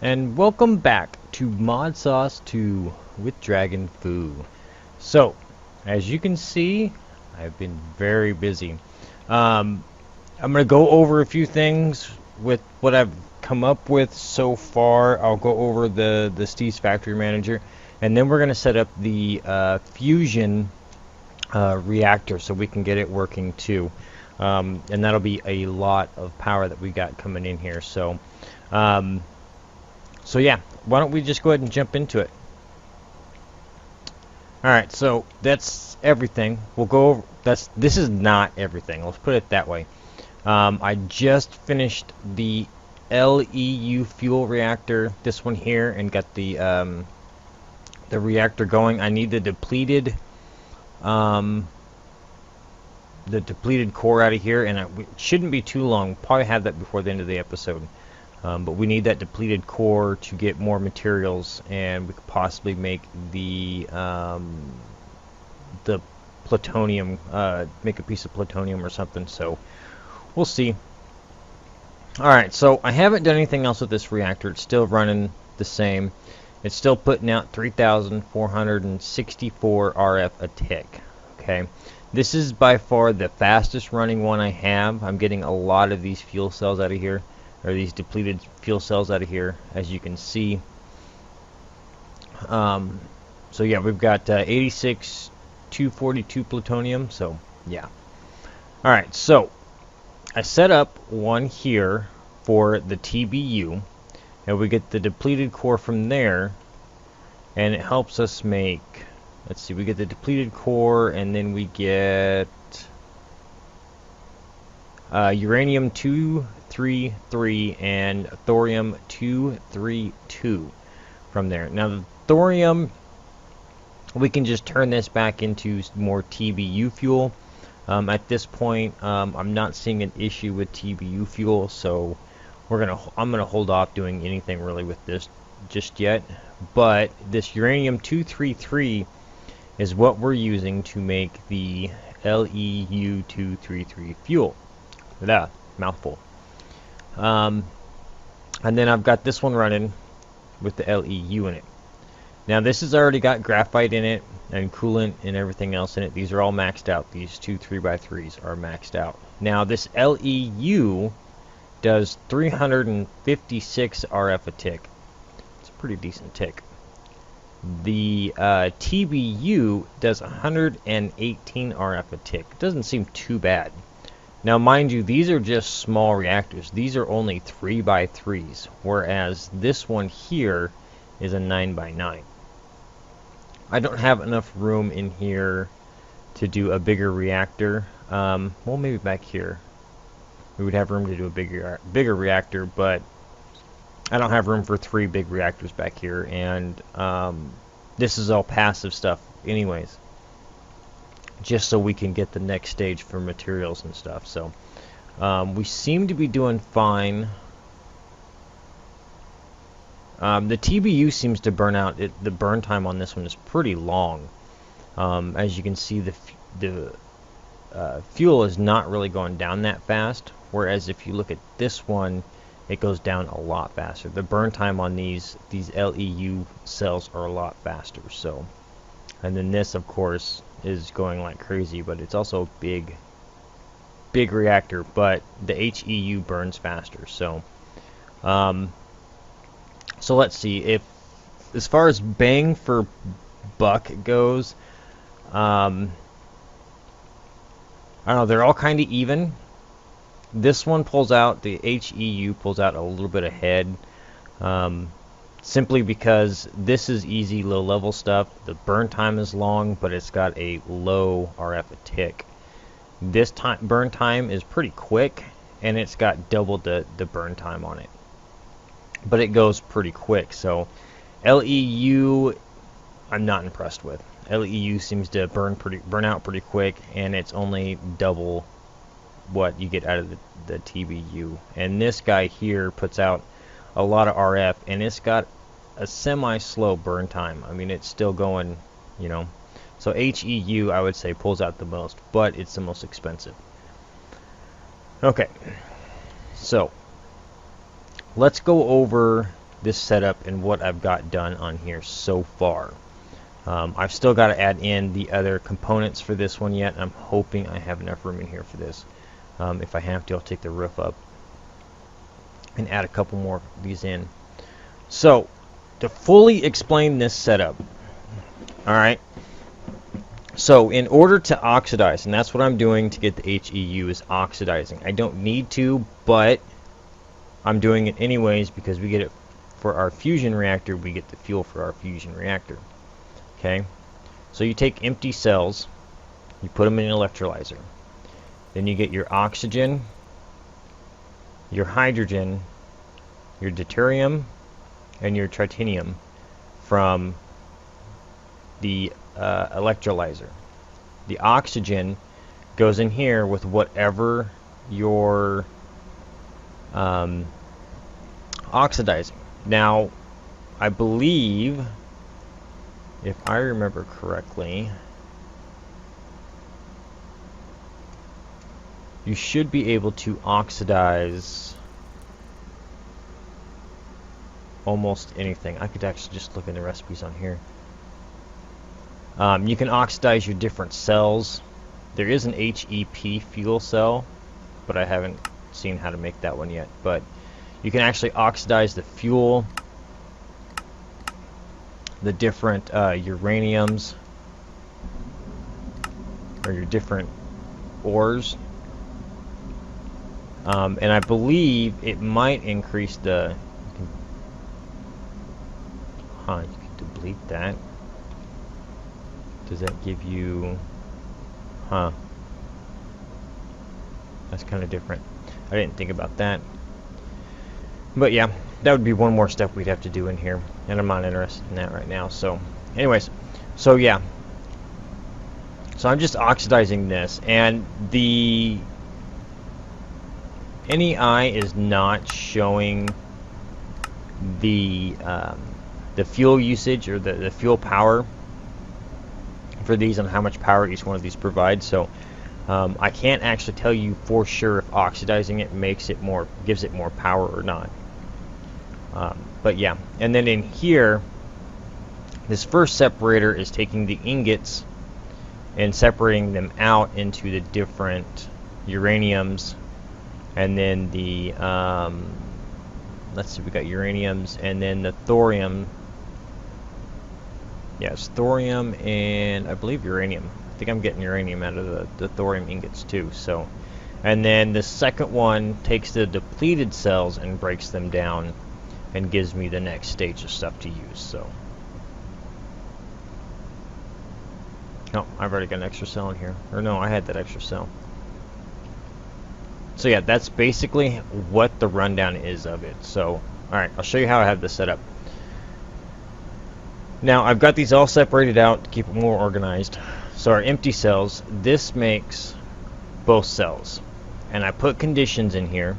And welcome back to Modsauce 2 with DragonFu. So, as you can see, I've been very busy. I'm going to go over a few things with what I've come up with so far. I'll go over the Steve's Factory Manager, and then we're going to set up the fusion reactor so we can get it working too. And that'll be a lot of power that we got coming in here. So yeah, why don't we just go ahead and jump into it. Alright, so that's everything. We'll go over, this is not everything, let's put it that way. I just finished the LEU fuel reactor, this one here, and got the reactor going. I need the depleted core out of here, and it shouldn't be too long. We'll probably have that before the end of the episode. But we need that depleted core to get more materials, and we could possibly make the plutonium, make a piece of plutonium or something. So we'll see. Alright, so I haven't done anything else with this reactor. It's still running the same. It's still putting out 3,464 RF a tick. Okay, this is by far the fastest running one I have. I'm getting a lot of these fuel cells out of here, or these depleted fuel cells out of here, as you can see. So yeah, we've got 86,242 plutonium. So yeah. All right, so I set up one here for the TBU, and we get the depleted core from there, and it helps us make. Let's see, we get the depleted core, and then we get uranium 233 and thorium 232 from there. Now the thorium, we can just turn this back into more TBU fuel. At this point, I'm not seeing an issue with TBU fuel, so I'm gonna hold off doing anything really with this just yet. But this uranium 233 is what we're using to make the LEU 233 fuel. Mouthful. And then I've got this one running with the LEU in it. Now this has already got graphite in it and coolant and everything else in it. These are all maxed out. These two 3x3s are maxed out. Now this LEU does 356 RF a tick. It's a pretty decent tick. The TBU does 118 RF a tick. It doesn't seem too bad. Now, mind you, these are just small reactors. These are only 3x3s, whereas this one here is a 9x9. I don't have enough room in here to do a bigger reactor. Well, maybe back here we would have room to do a bigger reactor, but I don't have room for 3 big reactors back here, and this is all passive stuff anyways, just so we can get the next stage for materials and stuff. So we seem to be doing fine. The TBU seems to burn out. The burn time on this one is pretty long. As you can see, the fuel is not really going down that fast, whereas if you look at this one, it goes down a lot faster. The burn time on these LEU cells are a lot faster. So, and then this, of course, is going like crazy, but it's also a big reactor, but the HEU burns faster. So so let's see, if as far as bang for buck goes, I don't know, they're all kind of even. This one pulls out, the HEU pulls out a little bit ahead, simply because this is easy low level stuff. The burn time is long, but it's got a low RF a tick. This burn time is pretty quick, and it's got double the burn time on it, but it goes pretty quick. So LEU, I'm not impressed with. LEU seems to burn out pretty quick, and it's only double what you get out of the TBU. And this guy here puts out a lot of RF, and it's got a semi-slow burn time. I mean, it's still going, you know. So HEU, I would say, pulls out the most, but it's the most expensive. Okay, so let's go over this setup and what I've got done on here so far. I've still got to add in the other components for this one yet. I'm hoping I have enough room in here for this. If I have to, I'll take the roof up and add a couple more of these in. So, to fully explain this setup, alright, so in order to oxidize, and that's what I'm doing to get the HEU, is oxidizing. I don't need to, but I'm doing it anyways because we get it for our fusion reactor, we get the fuel for our fusion reactor. Okay, so you take empty cells, you put them in an electrolyzer. Then you get your oxygen, your hydrogen, your deuterium, and your tritinium from the electrolyzer. The oxygen goes in here with whatever you're oxidizing. Now, I believe, if I remember correctly, you should be able to oxidize almost anything. I could actually just look in the recipes on here. You can oxidize your different cells. There is an HEP fuel cell, but I haven't seen how to make that one yet. But you can actually oxidize the fuel, the different uraniums, or your different ores. And I believe it might increase the... you can delete that. Does that give you... That's kind of different. I didn't think about that. But yeah, that would be one more step we'd have to do in here. And I'm not interested in that right now. So, anyways. So yeah. So I'm just oxidizing this. And the... NEI is not showing the fuel usage or the fuel power for these and how much power each one of these provides. So I can't actually tell you for sure if oxidizing it gives it more power or not. But yeah, and then in here, this first separator is taking the ingots and separating them out into the different uraniums. And then the, let's see, we got uraniums, and then the thorium. Yes, thorium and I believe uranium. I think I'm getting uranium out of the thorium ingots too. So, and then the second one takes the depleted cells and breaks them down and gives me the next stage of stuff to use. So, no, I've already got an extra cell in here. Or no, I had that extra cell. So yeah, that's basically what the rundown is of it. So, alright, I'll show you how I have this set up. Now, I've got these all separated out to keep it more organized. So our empty cells, this makes both cells. And I put conditions in here.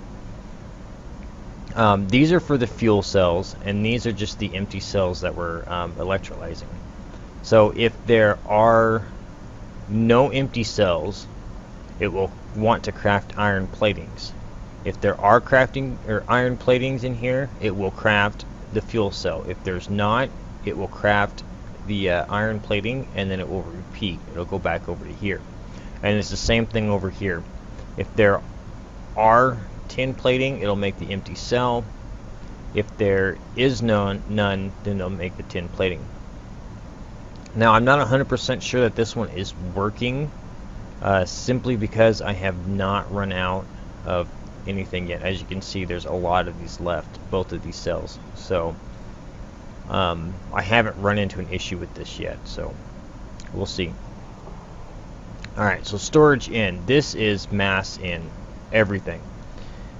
These are for the fuel cells, and these are just the empty cells that we're electrolyzing. So if there are no empty cells, it will want to craft iron platings. If there are crafting or iron platings in here, it will craft the fuel cell. If there's not, it will craft the iron plating, and then it will repeat. It'll go back over to here. And it's the same thing over here. If there are tin plating, it'll make the empty cell. If there is none, then it'll make the tin plating. Now, I'm not 100% sure that this one is working, simply because I have not run out of anything yet. As you can see, there's a lot of these left, both of these cells. So I haven't run into an issue with this yet, so we'll see. Alright, so storage in. This is mass in everything.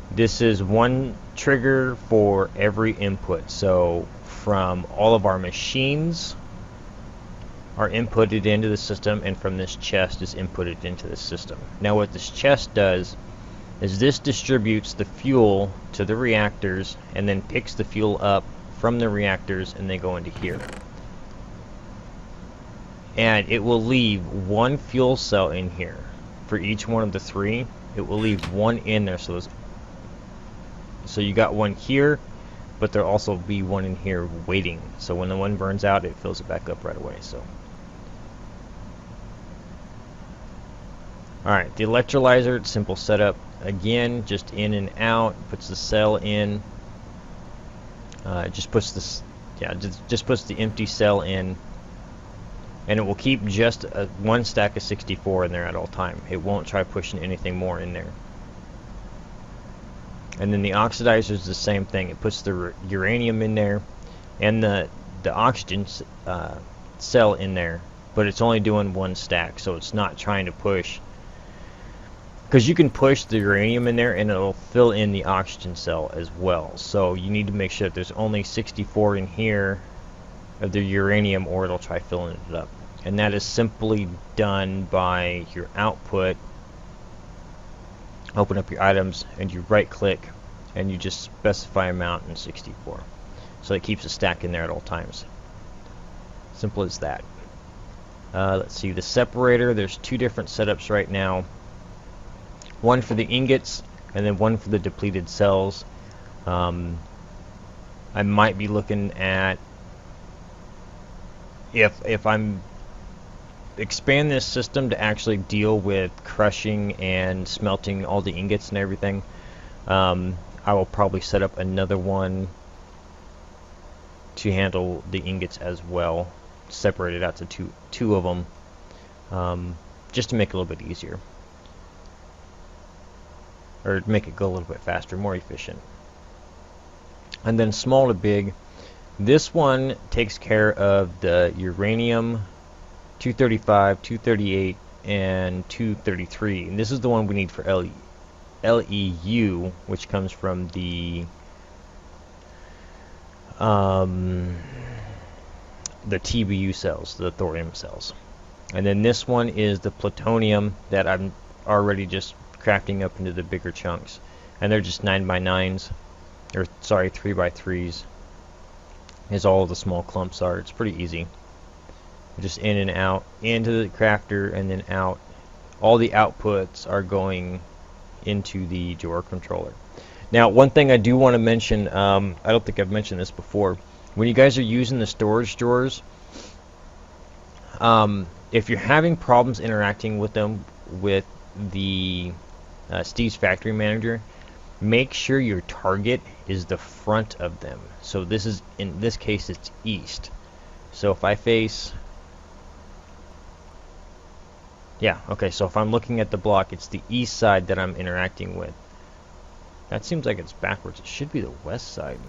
This is one trigger for every input. So from all of our machines are inputted into the system, and from this chest is inputted into the system. Now what this chest does is this distributes the fuel to the reactors and then picks the fuel up from the reactors, and they go into here. And it will leave one fuel cell in here for each one of the three, it will leave one in there. So you got one here, but there'll also be one in here waiting. So when the one burns out, it fills it back up right away. So, all right, the electrolyzer, simple setup. Again, just in and out. Puts the cell in. Just puts this, yeah, just puts the empty cell in, and it will keep just one stack of 64 in there at all time. It won't try pushing anything more in there. And then the oxidizer is the same thing. It puts the uranium in there and the oxygen cell in there, but it's only doing one stack, so it's not trying to push. Because you can push the uranium in there and it'll fill in the oxygen cell as well. So you need to make sure that there's only 64 in here of the uranium, or it'll try filling it up. And that is simply done by your output. Open up your items and you right click and you just specify amount in 64. So it keeps a stack in there at all times. Simple as that. Let's see, the separator, there's two different setups right now. One for the ingots and then one for the depleted cells. I might be looking at if I'm expand this system to actually deal with crushing and smelting all the ingots and everything. I will probably set up another one to handle the ingots as well, separate it out to two of them, just to make it a little bit easier, or make it go a little bit faster, more efficient. And then small to big, this one takes care of the uranium 235, 238, and 233. And this is the one we need for LEU, which comes from the TBU cells, the thorium cells. And then this one is the plutonium that I'm already just crafting up into the bigger chunks. And they're just 9x9s, or sorry, 3x3s, as all of the small clumps are. It's pretty easy. Just in and out, into the crafter and then out. All the outputs are going into the drawer controller. Now, one thing I do want to mention, I don't think I've mentioned this before. When you guys are using the storage drawers, if you're having problems interacting with them with the Steve's Factory Manager, make sure your target is the front of them. So this is, in this case, it's east. So if I face, yeah, okay, so if I'm looking at the block, it's the east side that I'm interacting with. That seems like it's backwards. It should be the west side.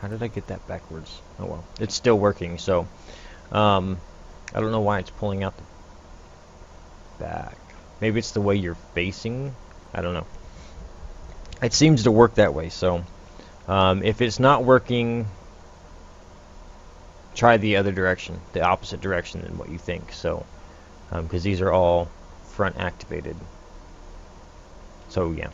How did I get that backwards? Oh well, it's still working, so I don't know why it's pulling out the back. Maybe it's the way you're facing. I don't know. It seems to work that way, so if it's not working, try the other direction, the opposite direction than what you think. So because these are all front activated. So yeah.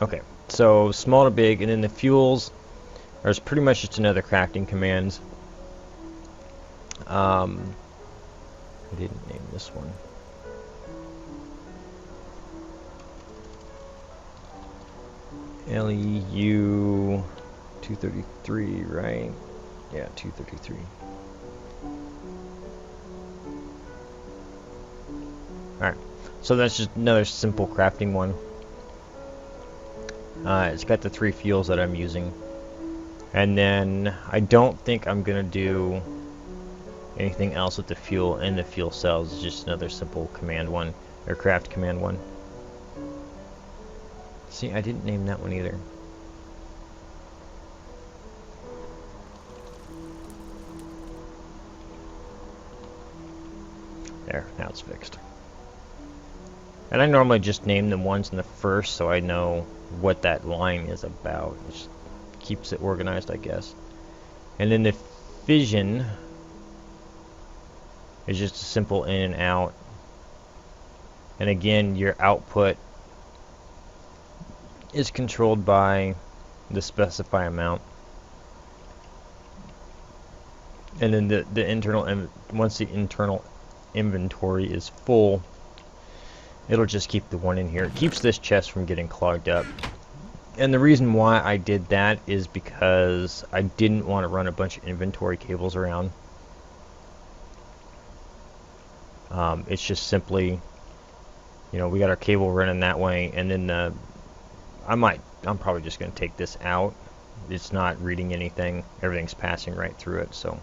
Okay, so small to big, and then the fuels, there's pretty much just another crafting commands. I didn't name this one. LEU 233, right? Yeah, 233. Alright, so that's just another simple crafting one. It's got the 3 fuels that I'm using. And then I don't think I'm going to do anything else with the fuel and the fuel cells. It's just another simple command one, or craft command one. See, I didn't name that one either. There, now it's fixed. And I normally just name the ones in the first so I know what that line is about. It just keeps it organized, I guess. And then the fission is just a simple in and out. And again, your output is controlled by the specify amount. And then the internal, once the internal inventory is full, it'll just keep the one in here. It keeps this chest from getting clogged up. And the reason why I did that is because I didn't want to run a bunch of inventory cables around. It's just simply, you know, we got our cable running that way, and then I'm probably just going to take this out. It's not reading anything. Everything's passing right through it. So,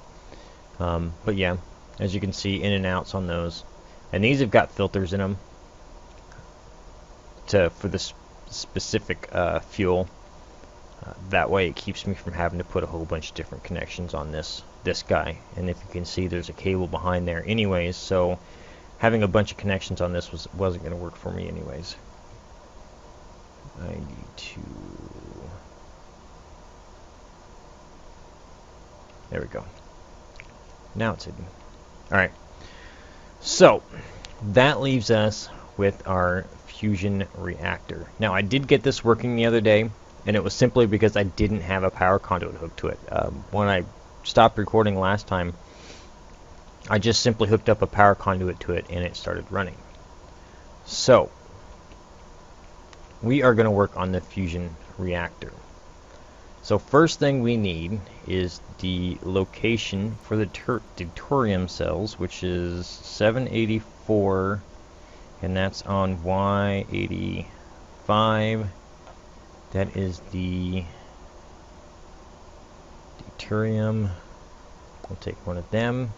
but yeah, as you can see, in and outs on those, and these have got filters in them for this specific fuel. That way, it keeps me from having to put a whole bunch of different connections on this guy. And if you can see, there's a cable behind there, anyways. So, having a bunch of connections on this wasn't going to work for me, anyways. I need to. There we go. Now it's hidden. Alright. So, that leaves us with our fusion reactor. Now, I did get this working the other day, and it was simply because I didn't have a power conduit hooked to it. When I stopped recording last time, I just simply hooked up a power conduit to it, and it started running. So, we are going to work on the fusion reactor. So first thing we need is the location for the deuterium cells, which is 784, and that's on Y85. That is the deuterium. We'll take one of them.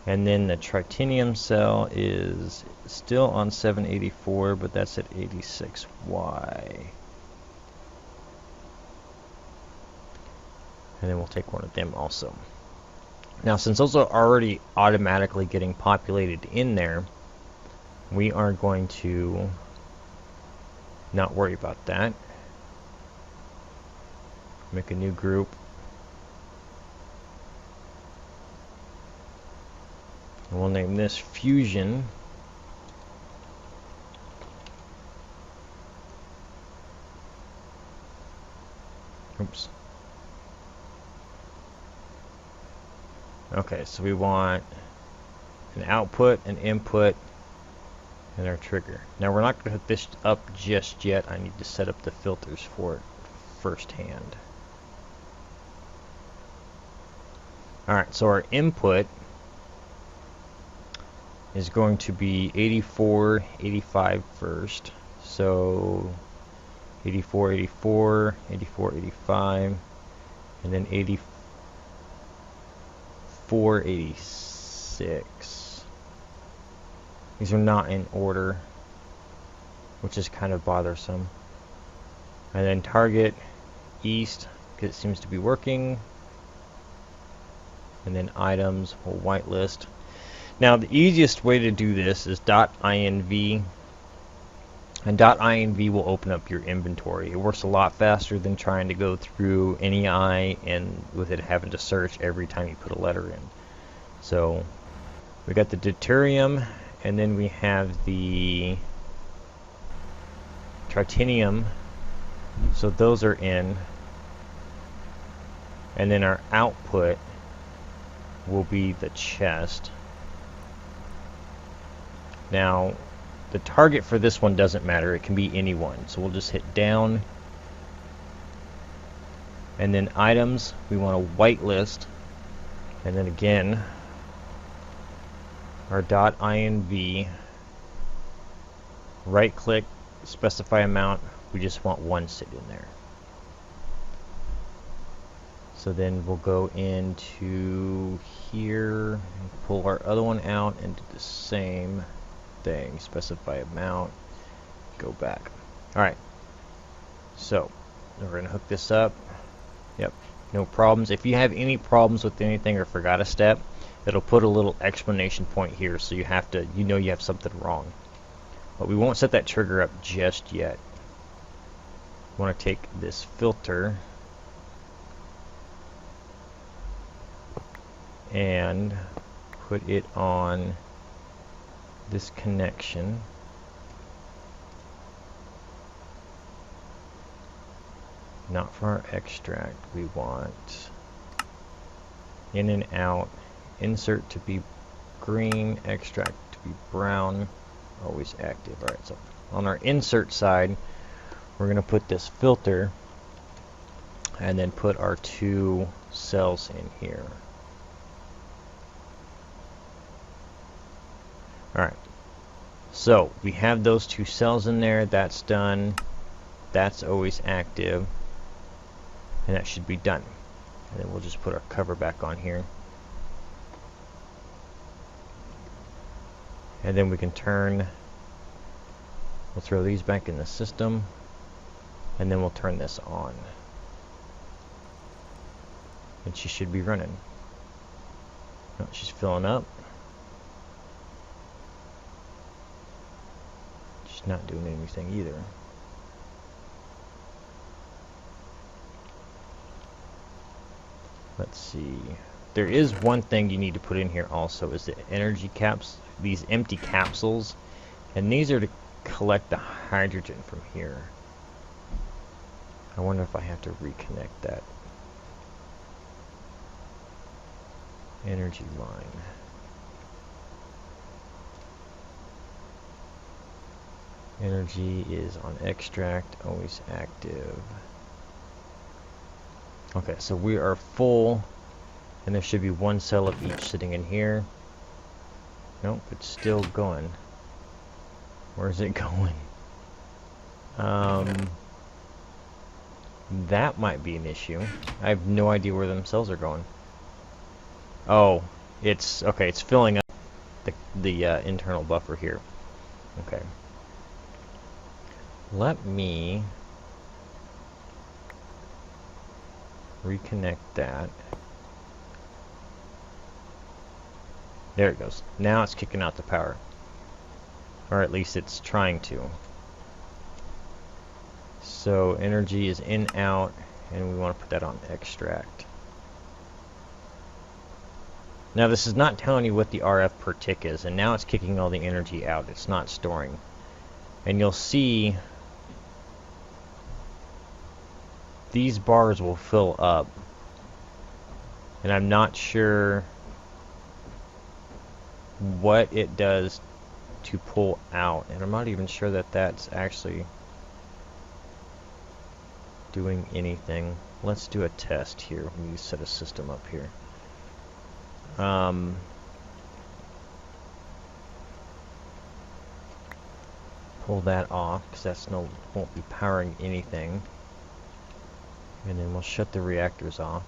And then the tritanium cell is still on 784, but that's at 86Y. And then we'll take one of them also. Now, since those are already automatically getting populated in there, we are going to not worry about that. Make a new group. And we'll name this Fusion. Oops. Okay, so we want an output, an input, and our trigger. Now we're not going to hook this up just yet. I need to set up the filters for it firsthand. Alright, so our input is going to be 84, 85 first. So 84, 84, 84, 85, and then 84. 486. These are not in order, which is kind of bothersome. And then target east, because it seems to be working. And then items will whitelist. Now the easiest way to do this is .inv, and .inv will open up your inventory. It works a lot faster than trying to go through NEI and with it having to search every time you put a letter in. So we got the deuterium, and then we have the tritanium. So those are in, and then our output will be the chest. Now the target for this one doesn't matter, it can be anyone. So we'll just hit down, and then items, we want to whitelist, and then again our .inv, right click, specify amount, we just want one sit in there. So then we'll go into here and pull our other one out and do the same thing, specify amount, go back. Alright, so we're going to hook this up. Yep, no problems. If you have any problems with anything or forgot a step, it'll put a little explanation point here, so you have to, you know, you have something wrong. But we won't set that trigger up just yet. We want to take this filter and put it on this connection. Not for our extract, we want in and out, insert to be green, extract to be brown, always active. Alright, so on our insert side, we're going to put this filter and then put our 2 cells in here. Alright, so we have those 2 cells in there. That's done. That's always active. And that should be done. And then we'll just put our cover back on here. And then we can we'll throw these back in the system. And then we'll turn this on. And she should be running. Oh, she's filling up. She's not doing anything either. Let's see. There is one thing you need to put in here also, is the energy caps, these empty capsules. And these are to collect the hydrogen from here. I wonder if I have to reconnect that energy line. Energy is on extract, always active. Okay, so we are full, and there should be 1 cell of each sitting in here. Nope, it's still going. Where's it going? That might be an issue. I have no idea where them cells are going. Oh, it's okay. It's filling up the internal buffer here. Okay. Let me reconnect that. There it goes. Now it's kicking out the power. Or at least it's trying to. So energy is in, out, and we want to put that on extract. Now this is not telling you what the RF per tick is, and now it's kicking all the energy out. It's not storing. And you'll see these bars will fill up. And I'm not sure what it does to pull out. And I'm not even sure that that's actually doing anything. Let's do a test here. We need to set a system up here. Pull that off, because that's won't be powering anything. And then we'll shut the reactors off.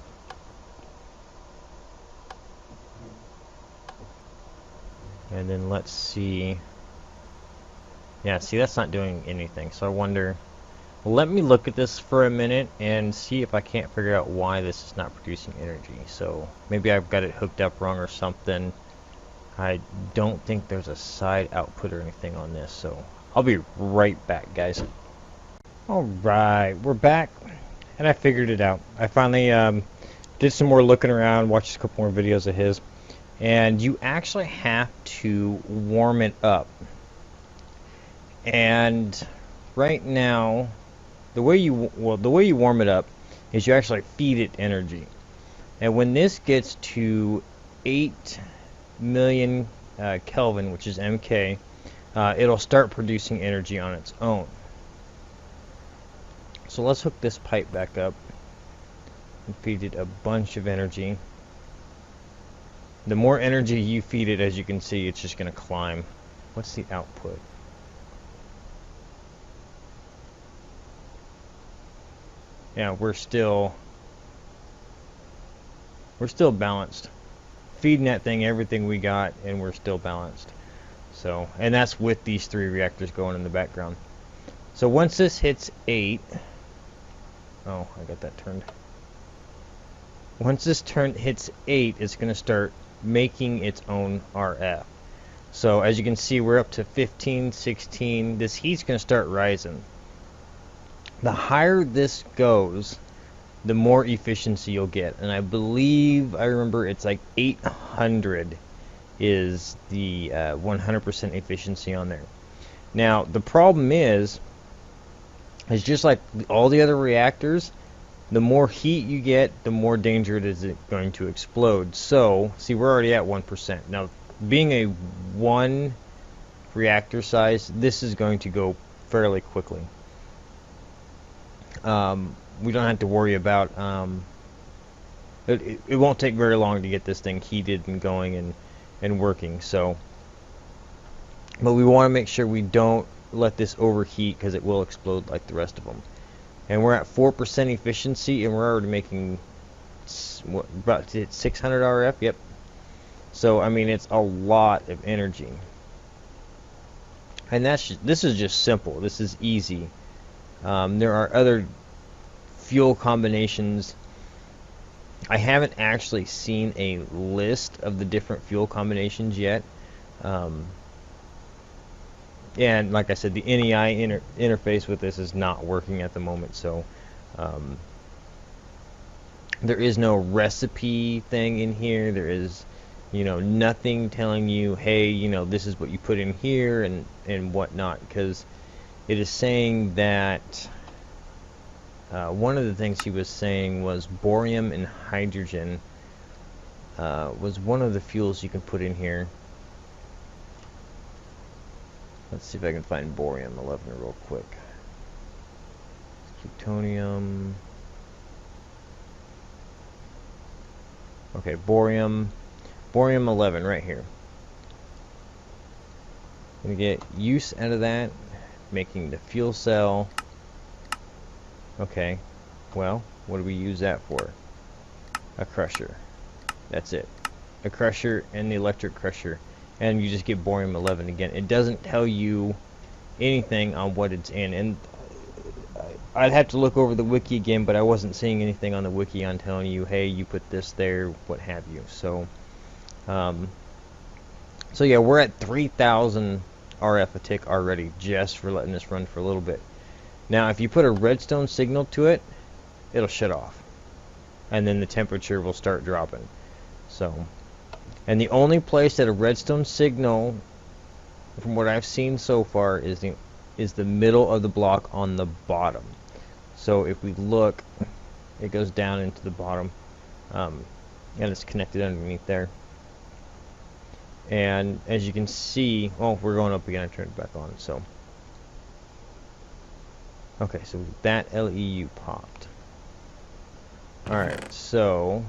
And then let's see. Yeah, see, that's not doing anything. So I wonder. Let me look at this for a minute and see if I can't figure out why this is not producing energy. So maybe I've got it hooked up wrong or something. I don't think there's a side output or anything on this. So I'll be right back, guys. Alright, we're back. And I figured it out. I finally did some more looking around, watched a couple more videos of his. And you actually have to warm it up. And right now, the way you warm it up is you actually feed it energy. And when this gets to 8 million Kelvin, which is MK, it'll start producing energy on its own. So let's hook this pipe back up and feed it a bunch of energy. The more energy you feed it, as you can see, it's just going to climb. What's the output? Yeah, we're still balanced. Feeding that thing everything we got, and we're still balanced. So, and that's with these 3 reactors going in the background. So once this hits 8, oh, I got that turned. Once this hits 8, it's going to start making its own RF. So as you can see, we're up to 15, 16. This heat's going to start rising. The higher this goes, the more efficiency you'll get. And I remember it's like 800 is the 100% efficiency on there. Now, the problem is just like all the other reactors, the more heat you get, the more danger it is going to explode. So, see, we're already at 1%. Now, being a 1 reactor size, this is going to go fairly quickly. We don't have to worry about... it won't take very long to get this thing heated and going and working. So, but we want to make sure we don't let this overheat, because it will explode like the rest of them. And we're at 4% efficiency, and we're already making what, about 600 RF. Yep. So I mean, it's a lot of energy. And this is just simple. This is easy. There are other fuel combinations. I haven't actually seen a list of the different fuel combinations yet. And like I said, the NEI interface with this is not working at the moment, so there is no recipe thing in here. There is, nothing telling you, hey, this is what you put in here and whatnot, because it is saying that one of the things he was saying was borium and hydrogen was one of the fuels you can put in here. Let's see if I can find borium 11 real quick. Plutonium. Okay, borium 11 right here. Gonna get use out of that, making the fuel cell. Okay, well, what do we use that for? A crusher. That's it. A crusher and the electric crusher. And you just get borium 11 again. It doesn't tell you anything on what it's in. And I'd have to look over the wiki again, but I wasn't seeing anything on the wiki on telling you, hey, you put this there, what have you. So, so yeah, we're at 3,000 RF a tick already, just for letting this run for a little bit. Now, if you put a redstone signal to it, it'll shut off. And then the temperature will start dropping. So... And the only place that a redstone signal, from what I've seen so far, is the middle of the block on the bottom. So if we look, it goes down into the bottom, and it's connected underneath there. And as you can see, oh, we're going up again. I turned it back on. So, okay, so that LEU popped. All right, so.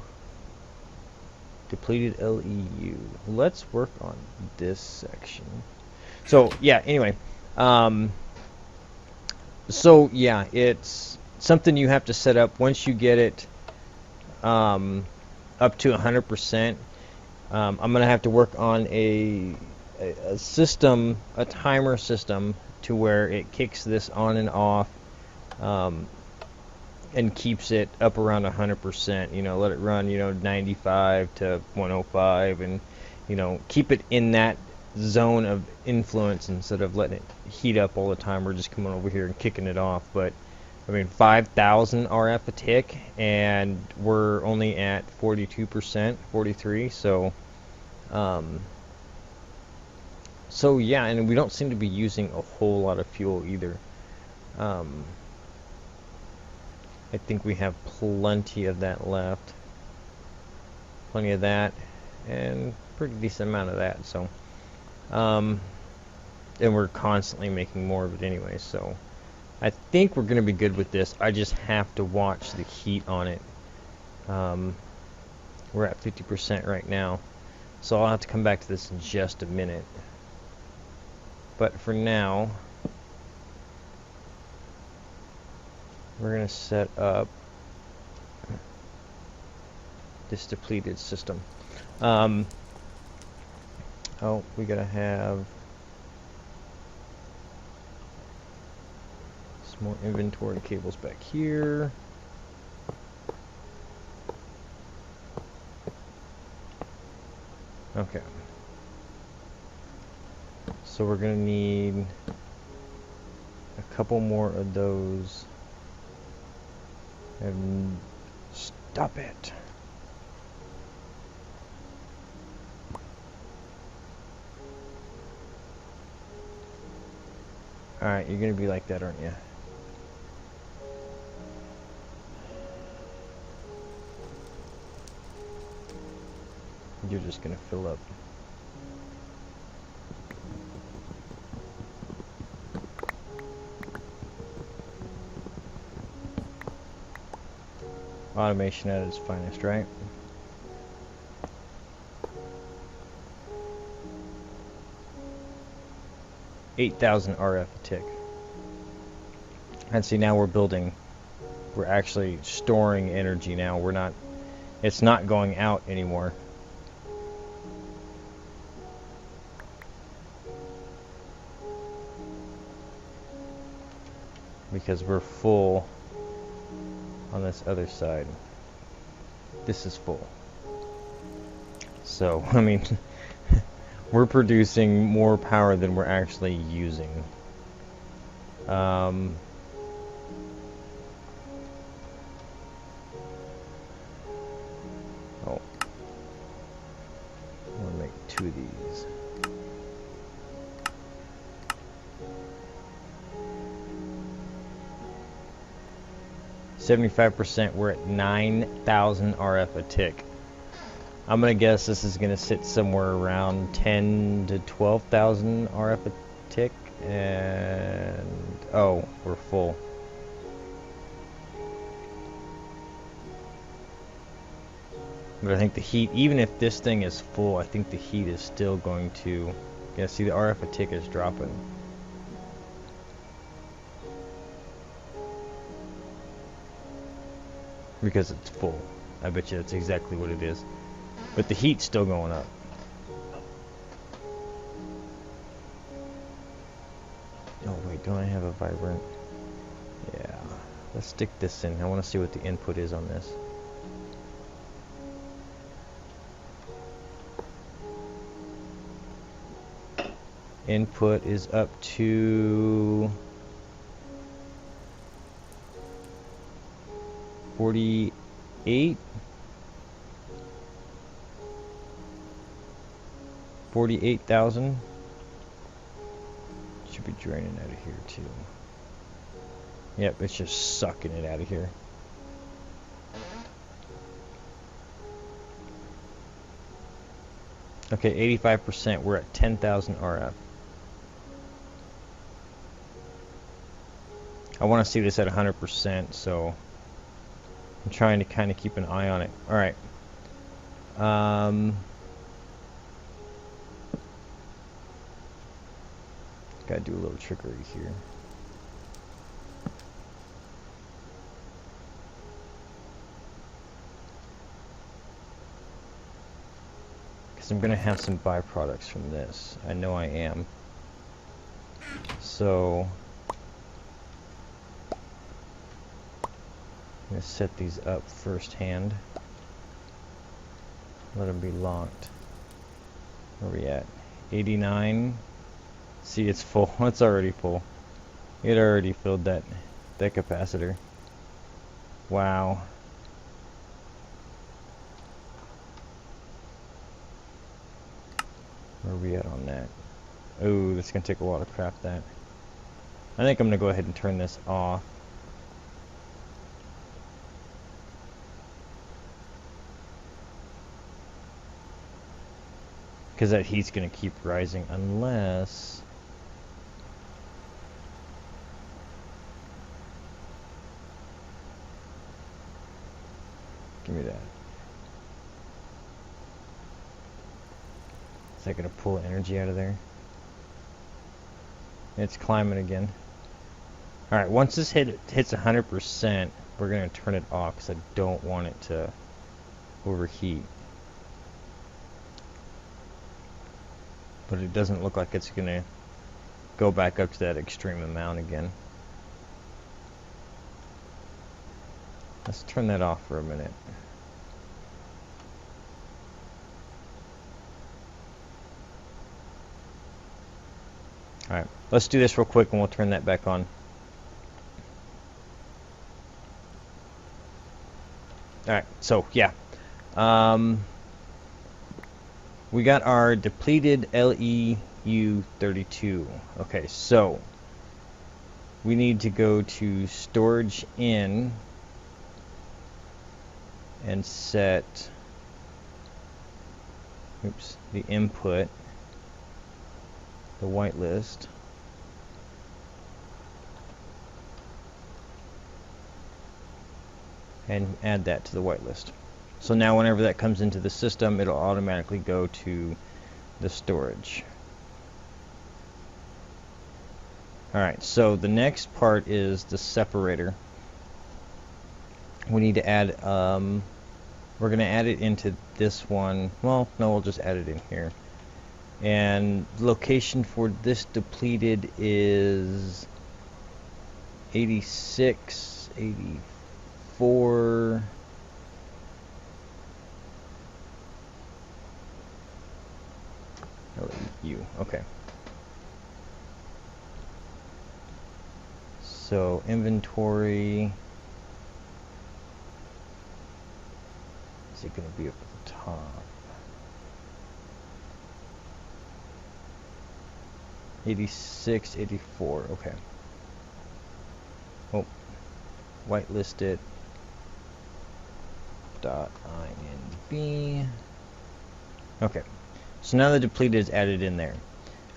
Depleted LEU. Let's work on this section. So yeah, anyway, so yeah, it's something you have to set up once you get it up to 100%. I'm gonna have to work on a system, a timer system, to where it kicks this on and off. And keeps it up around 100%, let it run, 95 to 105, and, keep it in that zone of influence instead of letting it heat up all the time. We're just coming over here and kicking it off. But, I mean, 5,000 RF a tick, and we're only at 42%, 43, so, so yeah, and we don't seem to be using a whole lot of fuel either. I think we have plenty of that left. Plenty of that, and pretty decent amount of that. So, and we're constantly making more of it anyway. So, I think we're going to be good with this. I just have to watch the heat on it. We're at 50% right now, so I'll have to come back to this in just a minute. But for now, we're going to set up this depleted system. Oh, we got to have some more inventory cables back here. Okay. So we're going to need a couple more of those. And stop it. Alright, you're gonna be like that, aren't you? You're just gonna fill up. Automation at its finest, right? $8,000 RF a tick. And see, now we're building. We're actually storing energy now. We're not. It's not going out anymore. Because we're full on this other side. This is full. So, I mean, we're producing more power than we're actually using. Oh. I'm going to make 2 of these. %, we're at 9,000 RF a tick. I'm gonna guess this is gonna sit somewhere around 10 to 12,000 RF a tick, and oh, we're full. But I think the heat, even if this thing is full, I think the heat is still going to. Yeah, see the RF a tick is dropping. Because it's full. I bet you that's exactly what it is. But the heat's still going up. Oh wait, don't I have a vibrant? Yeah. Let's stick this in. I want to see what the input is on this. Input is up to 48. 48,000. Should be draining out of here too. Yep, it's just sucking it out of here. Okay, 85%. We're at 10,000 RF. I want to see this at 100%, so I'm trying to kind of keep an eye on it. All right. Gotta do a little trickery here. Because I'm gonna have some byproducts from this. I know I am. So I'm gonna set these up firsthand. Let them be locked. Where are we at? 89. See, it's full. It's already full. It already filled that capacitor. Wow. Where are we at on that? Oh, that's gonna take a while to craft that. I think I'm gonna go ahead and turn this off. Because that heat's gonna keep rising unless... Give me that. Is that gonna pull energy out of there? It's climbing again. Alright, once this hits 100%, we're gonna turn it off because I don't want it to overheat. But it doesn't look like it's gonna go back up to that extreme amount again. Let's turn that off for a minute. Alright, let's do this real quick and we'll turn that back on. Alright, so yeah. We got our depleted LEU32. Okay, so we need to go to storage in and set oops, the input, the whitelist, and add that to the whitelist. So now whenever that comes into the system, it'll automatically go to the storage. Alright, so the next part is the separator. We need to add, we're going to add it into this one. Well, no, we'll just add it in here. And location for this depleted is 86, 84. You, okay. So inventory, is it going to be up at the top? 86, 84, okay. Oh, whitelist it. .inv. Okay, so now the depleted is added in there.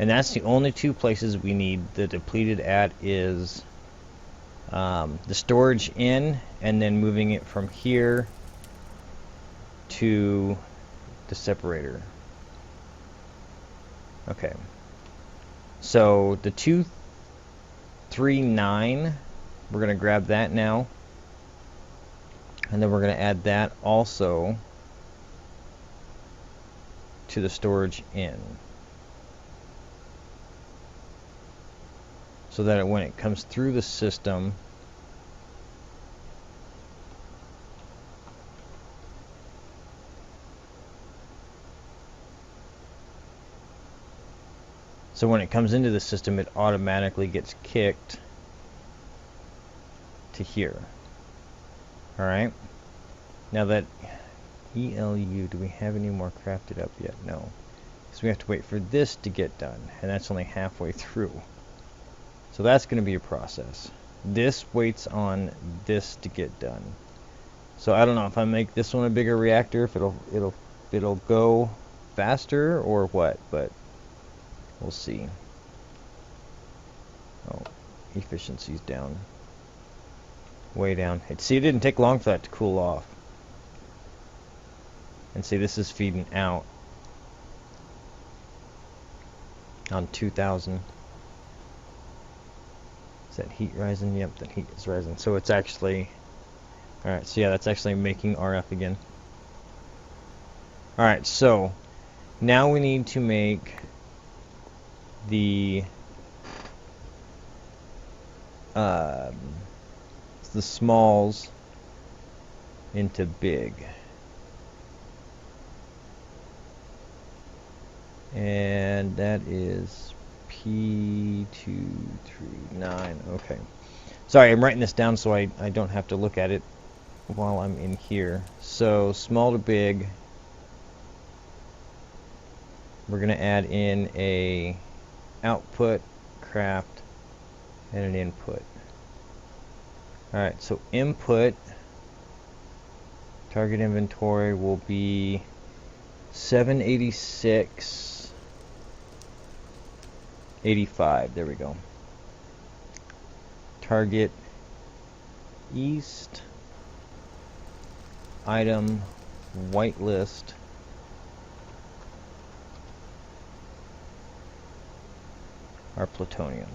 And that's the only two places we need the depleted at is the storage in, and then moving it from here to the separator. Okay. So the 239, we're going to grab that now. And then we're going to add that also to the storage in. So that when it comes through the system, it automatically gets kicked to here. Alright. Now that ELU, do we have any more crafted up yet? No. So we have to wait for this to get done, and that's only halfway through. So that's going to be a process. This waits on this to get done. So I don't know if I make this one a bigger reactor, if it'll go faster or what, but we'll see. Oh, efficiency's down. Way down. See, it didn't take long for that to cool off. And see, this is feeding out on 2000. Is that heat rising? Yep, that heat is rising. So it's actually... Alright, so yeah, that's actually making RF again. Alright, so now we need to make the smalls into big. And that is P239. Okay. Sorry, I'm writing this down so I don't have to look at it while I'm in here. So, small to big. We're going to add in a output, craft, and an input. Alright, so input, target inventory will be 786, 85. There we go. Target east, item, whitelist, our plutonium.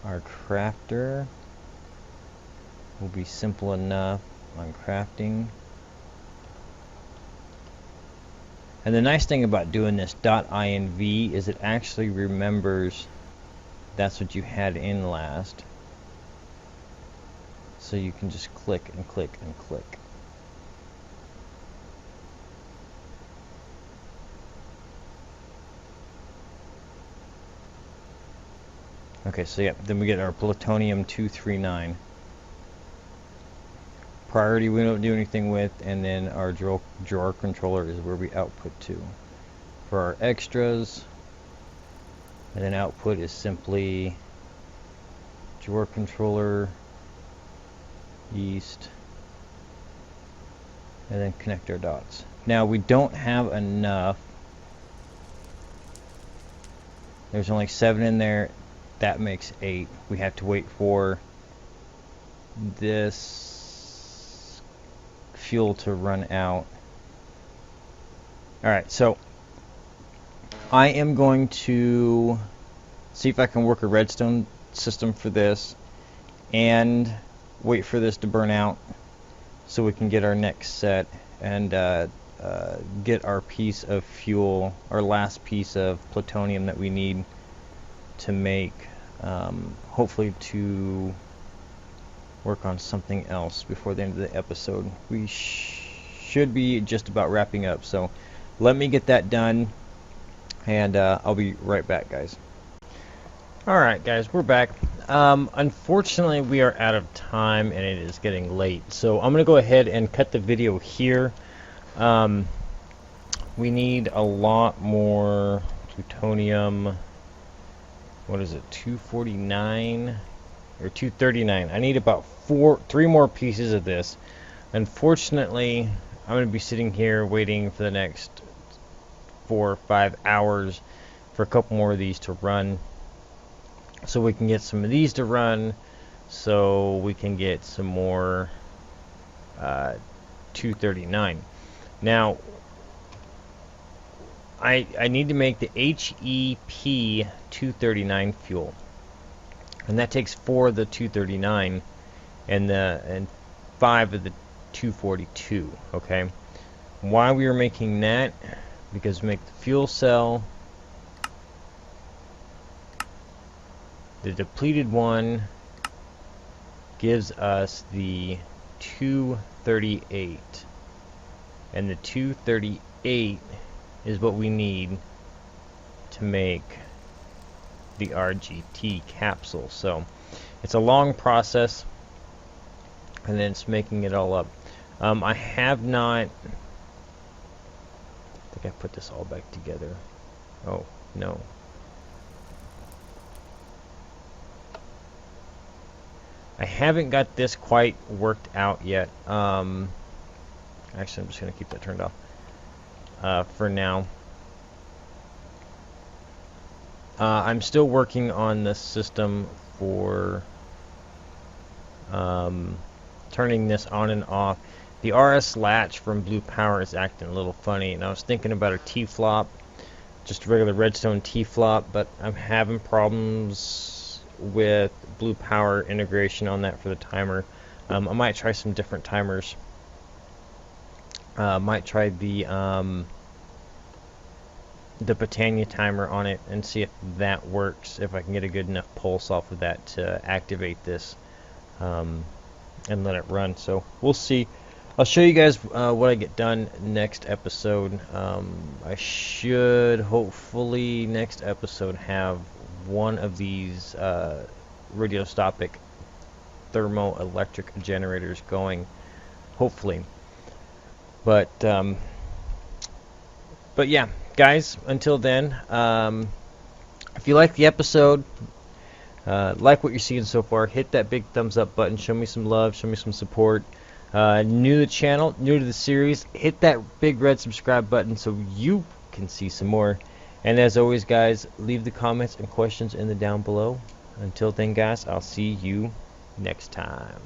Our crafter will be simple enough on crafting. And the nice thing about doing this .inv is it actually remembers that's what you had in last. So you can just click and click and click. Okay, so yeah, then we get our plutonium 239. Priority we don't do anything with, and then our drawer controller is where we output to. For our extras, and then output is simply drawer controller, east, and then connect our dots. Now we don't have enough. There's only 7 in there. That makes 8. We have to wait for this fuel to run out. Alright, so I am going to see if I can work a redstone system for this and wait for this to burn out so we can get our next set and get our piece of fuel, our last piece of plutonium that we need to make, hopefully to work on something else before the end of the episode. We should be just about wrapping up, so let me get that done, and I'll be right back, guys. Alright guys, we're back. Unfortunately we are out of time and it is getting late, so I'm gonna go ahead and cut the video here. We need a lot more plutonium. What is it, 249 or 239? I need about 3 more pieces of this. Unfortunately, I'm going to be sitting here waiting for the next 4 or 5 hours for a couple more of these to run, so we can get some of these to run, so we can get some more 239. Now I need to make the HEP 239 fuel, and that takes 4 of the 239 and 5 of the 242. Okay, why we are making that? Because we make the fuel cell, the depleted one gives us the 238, and the 238 is what we need to make the RGT capsule. So it's a long process, and then it's making it all up. I have not, I think I put this all back together. Oh no, I haven't got this quite worked out yet. Actually, I'm just gonna keep that turned off for now. I'm still working on the system for turning this on and off. The RS latch from Blue Power is acting a little funny, and I was thinking about a T-flop, just a regular redstone T-flop, but I'm having problems with Blue Power integration on that for the timer. I might try some different timers. Might try the Britannia timer on it and see if that works, if I can get a good enough pulse off of that to activate this and let it run. So we'll see. I'll show you guys what I get done next episode. I should hopefully next episode have one of these radiostopic thermoelectric generators going, hopefully. But yeah, guys, until then, if you like the episode, like what you're seeing so far, hit that big thumbs up button, show me some love, show me some support. New to the channel, new to the series, hit that big red subscribe button so you can see some more. And as always, guys, leave the comments and questions in the down below. Until then, guys, I'll see you next time.